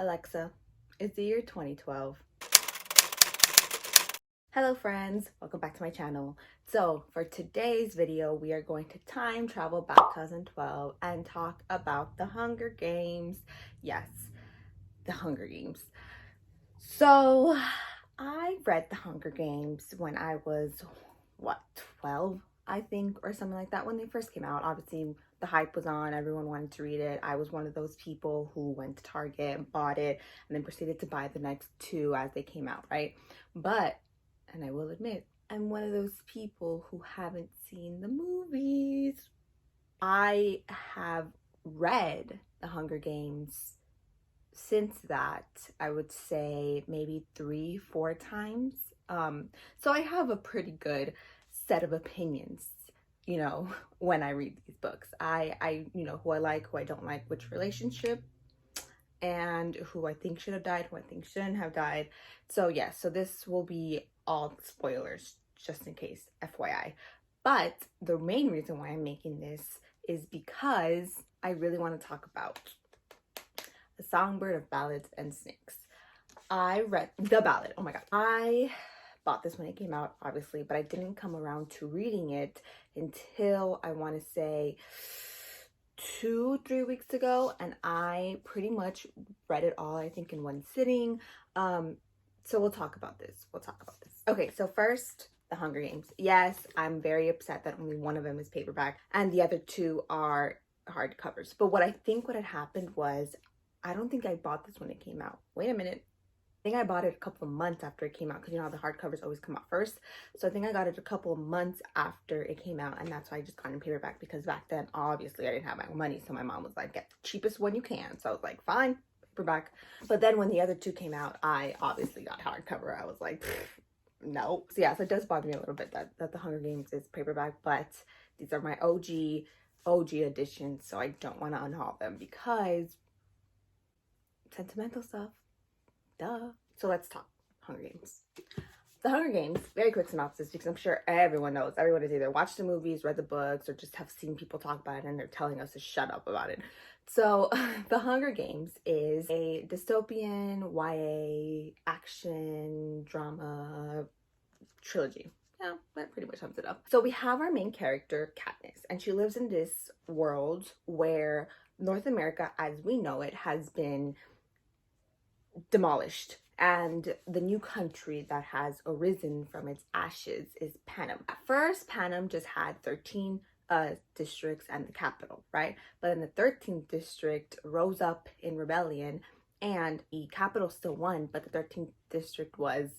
Alexa, it's the year 2012. Hello friends, welcome back to my channel. So for today's video, we are going to time travel back to 2012 and talk about the Hunger Games. Yes, the Hunger Games. So I read the Hunger Games when I was, 12, I think, or something like that, when they first came out. Obviously, the hype was on, everyone wanted to read it. I was one of those people who went to Target and bought it and then proceeded to buy the next two as they came out, right? But, and I will admit, I'm one of those people who haven't seen the movies. I have read the Hunger Games since that, I would say maybe 3-4 times. So I have a pretty good set of opinions, when I read these books. I who I like, who I don't like, which relationship, and who I think should have died, who I think shouldn't have died. So yeah, so this will be all spoilers, just in case, FYI. But the main reason why I'm making this is because I really want to talk about The Songbird of Ballads and Snakes. I read the ballad. Oh my god. I bought this when it came out, obviously, but I didn't come around to reading it until, I want to say, 2-3 weeks ago, and I pretty much read it all, I think, in one sitting. So we'll talk about this. Okay, so first, the Hunger Games. Yes, I'm very upset that only one of them is paperback and the other two are hardcovers. But what I think what had happened was, I don't think I bought this when it came out. Wait a minute. I think I bought it a couple of months after it came out, because you know how the hardcovers always come out first. So I think I got it a couple of months after it came out, and that's why I just got it in paperback, because back then, obviously, I didn't have my money. So my mom was like, get the cheapest one you can. So I was like, fine, paperback. But then when the other two came out, I obviously got hardcover. I was like, no. So yeah, so it does bother me a little bit that the Hunger Games is paperback, but these are my OG editions, so I don't want to unhaul them because sentimental stuff. Duh. So let's talk Hunger Games. The Hunger Games, very quick synopsis, because I'm sure everyone knows. Everyone has either watched the movies, read the books, or just have seen people talk about it and they're telling us to shut up about it. So The Hunger Games is a dystopian YA action drama trilogy. Yeah, that pretty much sums it up. So we have our main character, Katniss, and she lives in this world where North America, as we know it, has been demolished, and the new country that has arisen from its ashes is Panem. At first, Panem just had 13 districts and the capital, right? But then the 13th district rose up in rebellion, and the capital still won, but the 13th district was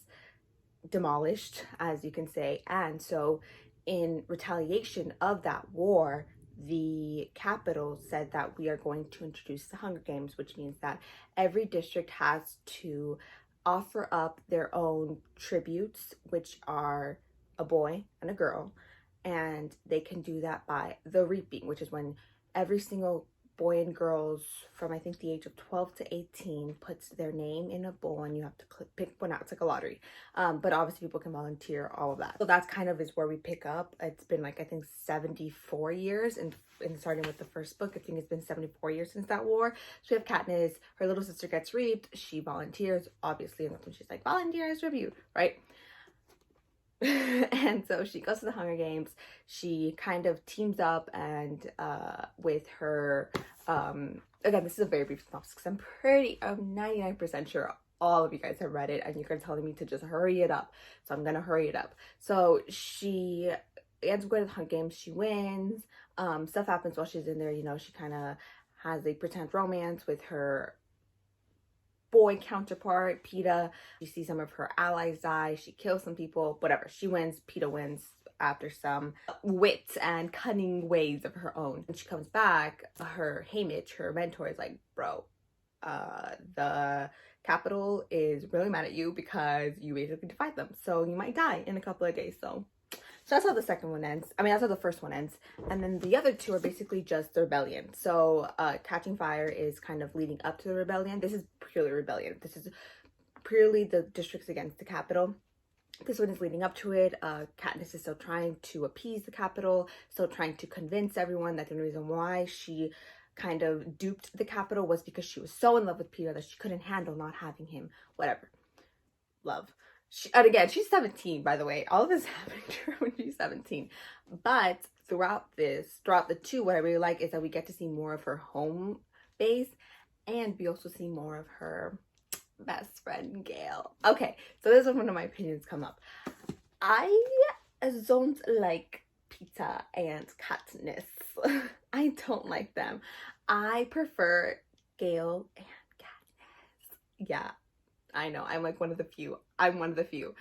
demolished, as you can say. And so in retaliation of that war, the capital said that we are going to introduce the Hunger Games, which means that every district has to offer up their own tributes, which are a boy and a girl, and they can do that by the reaping, which is when every single boy and girls from, I think, the age of 12 to 18 puts their name in a bowl, and you have to pick one out. It's like a lottery, but obviously people can volunteer, all of that. So that's kind of is where we pick up. It's been like, I think, 74 years, and starting with the first book, I think it's been 74 years since that war. So we have Katniss, her little sister gets reaped, she volunteers, obviously, and that's when she's like, volunteer as tribute, right? And so she goes to the Hunger Games. She kind of teams up and with her again, this is a very brief synopsis because I'm 99% sure all of you guys have read it and you're telling me to just hurry it up, so I'm gonna hurry it up. So she ends up going to the Hunger Games. She wins. Stuff happens while she's in there. She kind of has a pretend romance with her boy counterpart, Peeta. You see some of her allies die. She kills some people, whatever. She wins. Peeta wins after some wit and cunning ways of her own. When she comes back, her Haymitch, her mentor, is like, bro, the capital is really mad at you because you basically defied them. So you might die in a couple of days. So that's how the second one ends. I mean, that's how the first one ends. And then the other two are basically just the rebellion. So Catching Fire is kind of leading up to the rebellion. This is purely rebellion. This is purely the districts against the capital. This one is leading up to it. Katniss is still trying to appease the capital, still trying to convince everyone that the reason why she kind of duped the capital was because she was so in love with Peter that she couldn't handle not having him. Whatever. Love. And again, she's 17, by the way. All of this happened to her when she's 17. But throughout the two, what I really like is that we get to see more of her home base, and we also see more of her best friend, Gale. Okay, so this is when one of my opinions come up. I don't like Peeta and Katniss. I don't like them. I prefer Gale and Katniss. Yeah, I know. I'm like one of the few. I'm one of the few.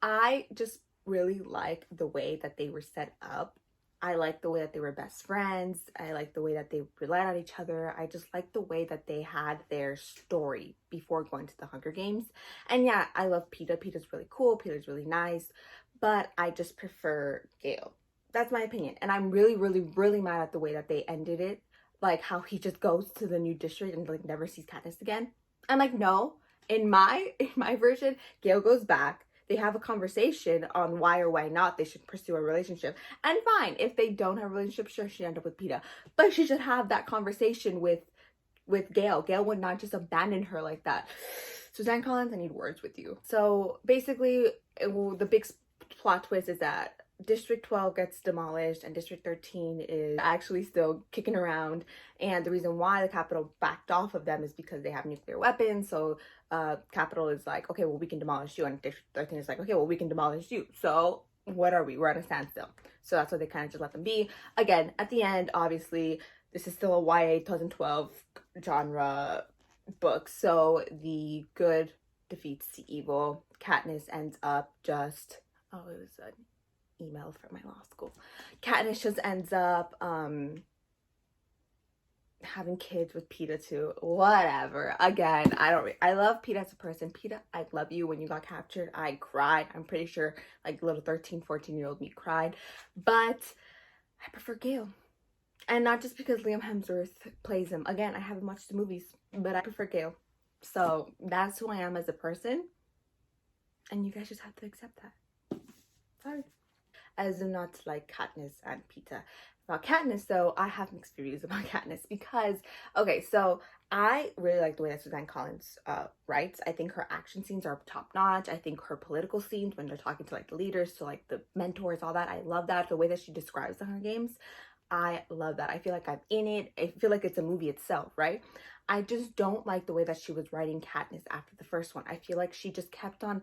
I just really like the way that they were set up. I like the way that they were best friends. I like the way that they relied on each other. I just like the way that they had their story before going to the Hunger Games. And yeah, I love Peeta. Peeta's really cool. Peeta's really nice. But I just prefer Gale. That's my opinion. And I'm really, really, really mad at the way that they ended it. Like how he just goes to the new district and like never sees Katniss again. I'm like, no. In my version, Gale goes back. They have a conversation on why or why not they should pursue a relationship. And fine, if they don't have a relationship, sure, she end up with Peeta. But she should have that conversation with Gale. Gale would not just abandon her like that. Suzanne Collins, I need words with you. So basically, the big plot twist is that District 12 gets demolished and District 13 is actually still kicking around. And the reason why the capital backed off of them is because they have nuclear weapons. So capital is like, okay, well, we can demolish you. And District 13 is like, okay, well, we can demolish you. So what are we? We're at a standstill. So that's why they kind of just let them be. Again, at the end, obviously, this is still a YA 2012 genre book. So the good defeats the evil. Katniss ends up just, oh, it was an email from my law school. Katniss just ends up having kids with Peeta too. Whatever. Again, I love Peeta as a person. Peeta, I love you. When you got captured, I cried. I'm pretty sure like little 13-14-year-old me cried. But I prefer Gale. And not just because Liam Hemsworth plays him. Again, I haven't watched the movies, but I prefer Gale. So that's who I am as a person. And you guys just have to accept that. Sorry. As do not like Katniss and Peeta. About Katniss, though, I have mixed reviews about Katniss because, okay, so I really like the way that Suzanne Collins writes. I think her action scenes are top notch. I think her political scenes when they're talking to like the leaders, to like the mentors, all that, I love that. The way that she describes the Hunger Games, I love that. I feel like I'm in it. I feel like it's a movie itself, right? I just don't like the way that she was writing Katniss after the first one. I feel like she just kept on,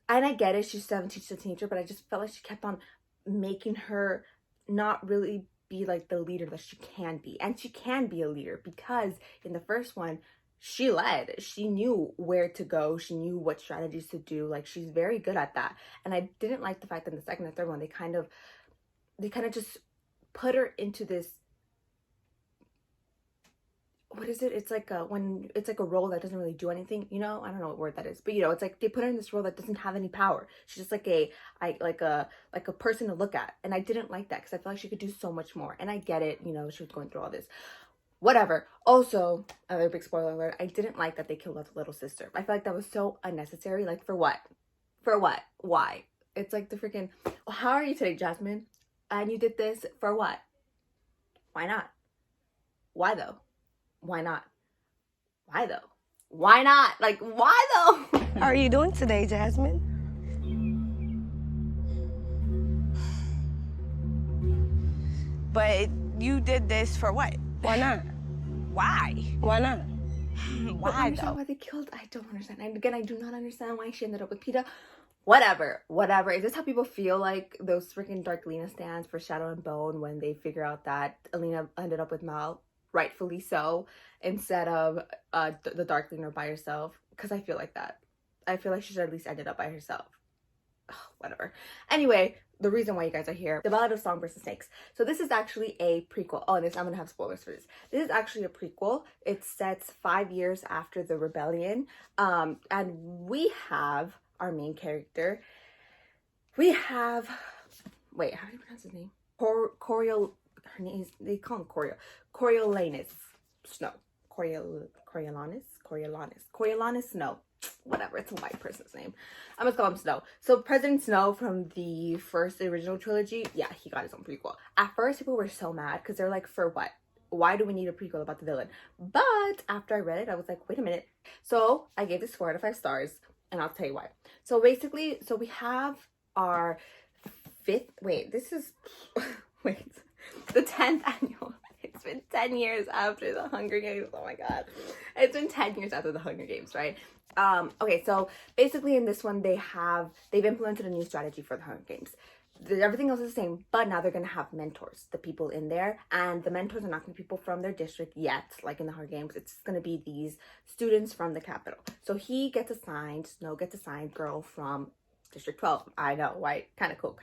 and I get it, she's 17, she's a teenager, but I just felt like she kept on making her not really be like the leader that she can be. And she can be a leader because in the first one, she led. She knew where to go. She knew what strategies to do. Like, she's very good at that. And I didn't like the fact that in the second and third one, they kind of just put her into this, what is it? It's like when it's like a role that doesn't really do anything, you know? I don't know what word that is, but you know, it's like they put her in this role that doesn't have any power. She's just like a person to look at. And I didn't like that because I feel like she could do so much more. And I get it, you know, she was going through all this. Whatever. Also, another big spoiler alert, I didn't like that they killed off the little sister. I feel like that was so unnecessary. Like, for what? For what? Why? It's like the freaking, well, how are you today, Jasmine? And you did this for what? Why not? Why though? Why not? Why though? Why not? Like, why though? How are you doing today, Jasmine? But you did this for what? Why not? Why? Why not? Why though? Why they killed? I don't understand. And again, I do not understand why she ended up with Peeta. Whatever. Is this how people feel like those freaking Dark Lena stands for Shadow and Bone when they figure out that Alina ended up with Mal? Rightfully so, instead of the Dark Lena by herself, because I feel like that. I feel like she should at least ended up by herself. Ugh, whatever. Anyway, the reason why you guys are here, the Ballad of Songbirds and Snakes. So this is actually a prequel. Oh, and I'm gonna have spoilers for this. This is actually a prequel. It sets 5 years after the rebellion, and we have our main character. We have, wait, how do you pronounce his name? Her name is, they call him Coriolanus Snow. Coriolanus Snow. Whatever, it's a white person's name. I'm gonna call him Snow. So President Snow from the original trilogy, yeah, he got his own prequel. At first, people were so mad because they're like, for what? why do we need a prequel about the villain? But after I read it, I was like, wait a minute. So I gave this 4 out of 5 stars, and I'll tell you why. So basically, so we have our 5th, wait, this is, wait, the 10th annual. It's been 10 years after the Hunger Games. Oh my god. It's been 10 years after the Hunger Games, right? Okay, so basically in this one they've implemented a new strategy for the Hunger Games. Everything else is the same, but now they're going to have mentors, the people in there, and the mentors are not going to be people from their district yet, like in the Hunger Games. It's going to be these students from the capital. So Snow gets assigned girl from District 12. I know, right? Kind of cool.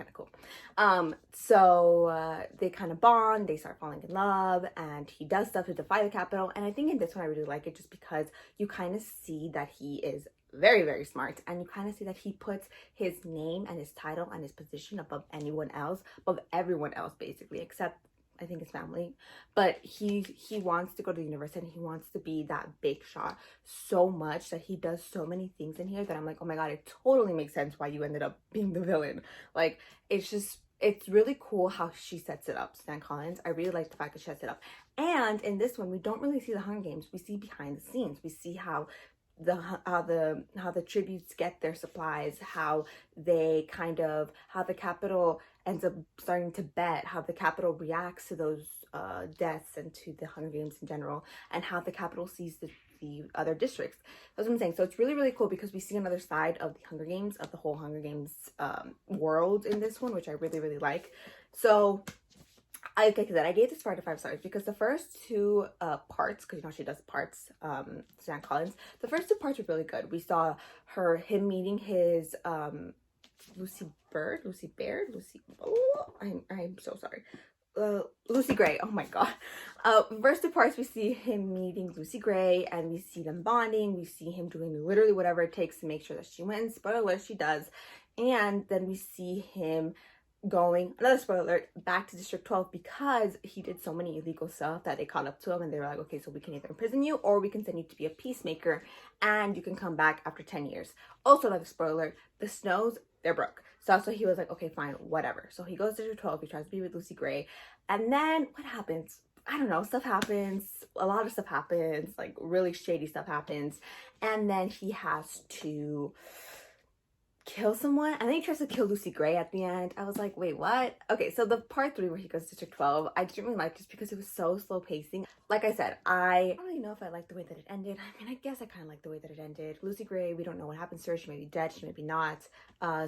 So they kind of bond, they start falling in love, and he does stuff to defy the capital. And I think in this one I really like it just because you kind of see that he is very, very smart, and you kind of see that he puts his name and his title and his position above anyone else, above everyone else basically, except I think his family. But he wants to go to the university, and he wants to be that big shot so much that he does so many things in here that I'm like, oh my god, it totally makes sense why you ended up being the villain. Like, it's really cool how she sets it up, Suzanne Collins. I really like the fact that she sets it up. And in this one, we don't really see the Hunger Games. We see behind the scenes. We see how the tributes get their supplies, how the capital ends up starting to bet, how the capital reacts to those deaths and to the Hunger Games in general, and how the capital sees the other districts. That's what I'm saying. So it's really, really cool because we see another side of the Hunger Games, of the whole Hunger Games world in this one, which I really, really like. So like I said, I gave this 4 out of 5 stars because the first 2 parts, because you know she does parts, Suzanne Collins, the first 2 parts were really good. We saw him meeting his Lucy Baird, I'm so sorry. Lucy Gray, oh my god. First 2 parts, we see him meeting Lucy Gray, and we see them bonding. We see him doing literally whatever it takes to make sure that she wins. Spoiler alert, she does. And then we see him going, another spoiler alert, back to District 12 because he did so many illegal stuff that they caught up to him, and they were like, okay, so we can either imprison you or we can send you to be a peacemaker and you can come back after 10 years. Also, another spoiler alert, the Snows, they're broke. So he was like, okay, fine, whatever. So he goes to District 12, he tries to be with Lucy Gray, and then what happens? I don't know, stuff happens, a lot of stuff happens, like really shady stuff happens, and then he has to kill someone. I think he tries to kill Lucy Gray at the end. I was like, wait, what? Okay, so the part 3 where he goes to District 12, I didn't really like just because it was so slow pacing. Like I said, I don't really know if I like the way that it ended. I mean, I guess I kind of like the way that it ended. Lucy Gray, we don't know what happens to her. She may be dead, she may be not.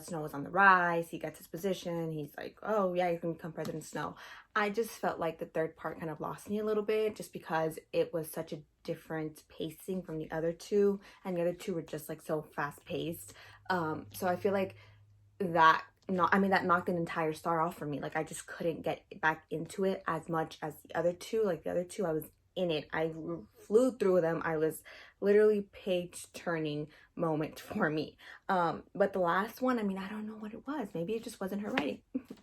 Snow is on the rise. He gets his position. He's like, oh yeah, he's gonna become President Snow. I just felt like the 3rd part kind of lost me a little bit just because it was such a different pacing from the other 2, and the other 2 were just like so fast paced. So I feel like that knocked an entire star off for me. Like, I just couldn't get back into it as much as the other 2. Like, the other 2, I was in it. I flew through them. I was literally page turning moment for me. But the last one, I mean, I don't know what it was. Maybe it just wasn't her writing.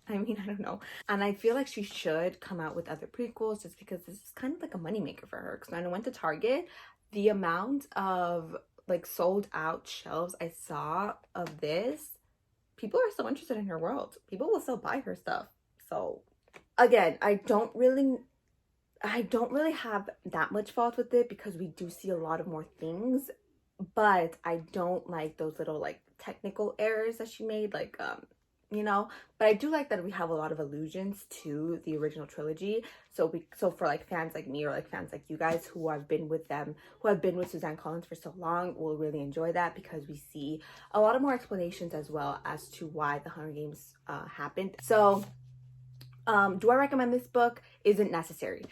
I mean, I don't know. And I feel like she should come out with other prequels just because this is kind of like a moneymaker for her. Because when I went to Target, the amount of like sold out shelves I saw of this, people are so interested in her world. People will still buy her stuff. So again, I don't really have that much fault with it because we do see a lot of more things, but I don't like those little like technical errors that she made, like you know. But I do like that we have a lot of allusions to the original trilogy, so for like fans like me or like fans like you guys who have been with Suzanne Collins for so long will really enjoy that because we see a lot of more explanations as well as to why the Hunger Games happened. So do I recommend this book? Isn't necessary.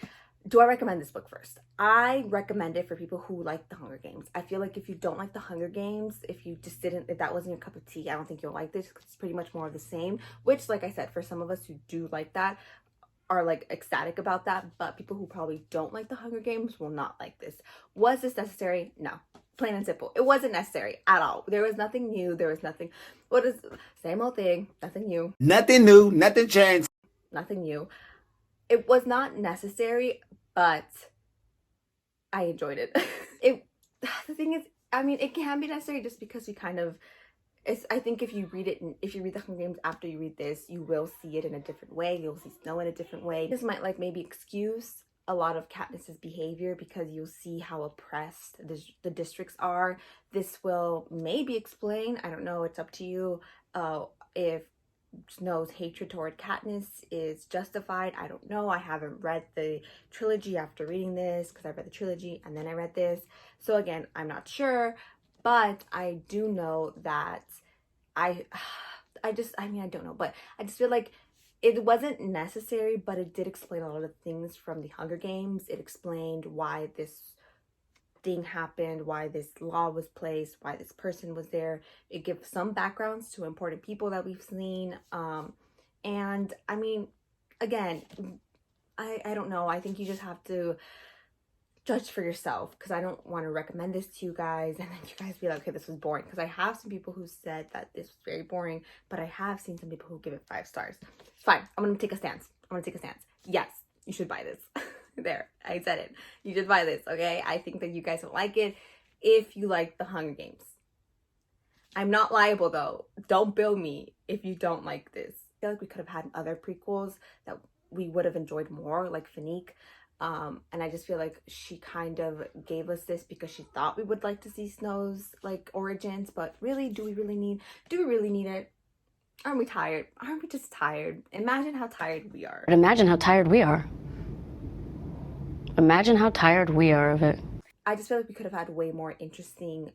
Do I recommend this book first? I recommend it for people who like the Hunger Games. I feel like if you don't like the Hunger Games, if that wasn't your cup of tea, I don't think you'll like this because it's pretty much more of the same, which, like I said, for some of us who do like that, are like ecstatic about that, but people who probably don't like the Hunger Games will not like this. Was this necessary? No. Plain and simple. It wasn't necessary at all. There was nothing new. There was nothing, same old thing, nothing new. Nothing new, nothing changed. Nothing new. It was not necessary, but I enjoyed it. The thing is, I mean, it can be necessary just because you kind of, I think if you read the Hunger Games after you read this, you will see it in a different way. You'll see Snow in a different way. This might like maybe excuse a lot of Katniss's behavior, because you'll see how oppressed the districts are. This will maybe explain, I don't know, it's up to you, if Snow's hatred toward Katniss is justified. I don't know. I haven't read the trilogy after reading this, because I read the trilogy and then I read this. So again, I'm not sure, but I do know that I don't know, but I just feel like it wasn't necessary, but it did explain a lot of things from the Hunger Games. It explained why this thing happened, why this law was placed, why this person was there. It gives some backgrounds to important people that we've seen. And I mean, again, I don't know. I think you just have to judge for yourself, because I don't want to recommend this to you guys and then you guys be like, okay, this was boring, because I have some people who said that this was very boring, but I have seen some people who give it 5 stars. It's fine. I'm gonna take a stance. Yes, you should buy this. There, I said it. You should buy this, okay? I think that you guys will like it if you like the Hunger Games. I'm not liable though. Don't bill me if you don't like this. I feel like we could have had other prequels that we would have enjoyed more, like Fanique. And I just feel like she kind of gave us this because she thought we would like to see Snow's like origins, but really, do we really need it? Aren't we tired? Aren't we just tired? Imagine how tired we are. But imagine how tired we are. Imagine how tired we are of it. I just feel like we could have had way more interesting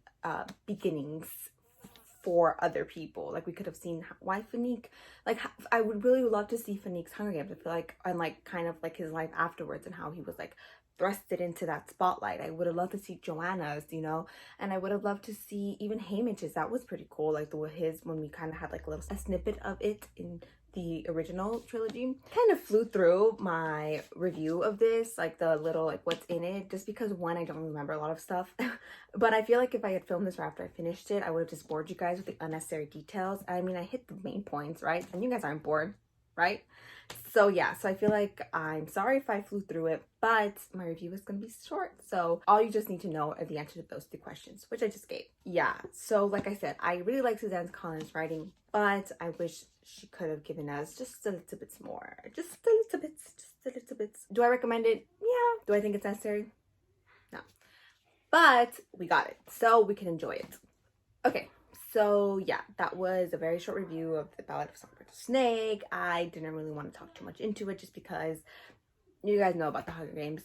beginnings for other people. Like we could have seen why Fanique, like I would really love to see Fanique's Hunger Games. I feel like, and like kind of like his life afterwards and how he was like thrusted into that spotlight. I would have loved to see Joanna's, you know, and I would have loved to see even Haymitch's. That was pretty cool, like his, when we kind of had like a snippet of it in the original trilogy. Kind of flew through my review of this, like the little like what's in it, just because one, I don't remember a lot of stuff. But I feel like if I had filmed this right after I finished it, I would have just bored you guys with the unnecessary details. I mean, I hit the main points, right? And you guys aren't bored, right? So yeah, so I feel like I'm sorry if I flew through it, but my review is going to be short. So all you just need to know are the answers to those 3 questions, which I just gave. Yeah, so like I said, I really like Suzanne Collins' writing, but I wish she could have given us just a little bit more. Just a little bit. Do I recommend it? Yeah. Do I think it's necessary? No. But we got it, so we can enjoy it. Okay. So yeah, that was a very short review of the Ballad of Songbirds Snake. I didn't really want to talk too much into it just because you guys know about the Hunger Games.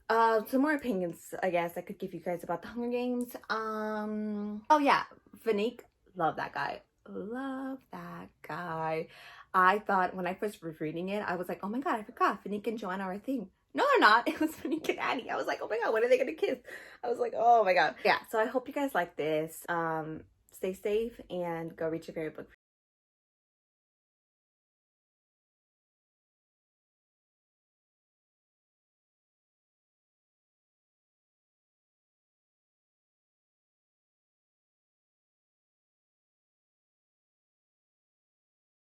Some more opinions, I guess, I could give you guys about the Hunger Games. Oh yeah, Fanique, love that guy. I thought when I first was reading it, I was like, oh my god, I forgot Fanique and Joanna are a thing. No, they're not. It was Fanique and Annie. I was like, oh my god, when are they gonna kiss? I was like, oh my god. Yeah, so I hope you guys like this. Stay safe and go read your favorite book.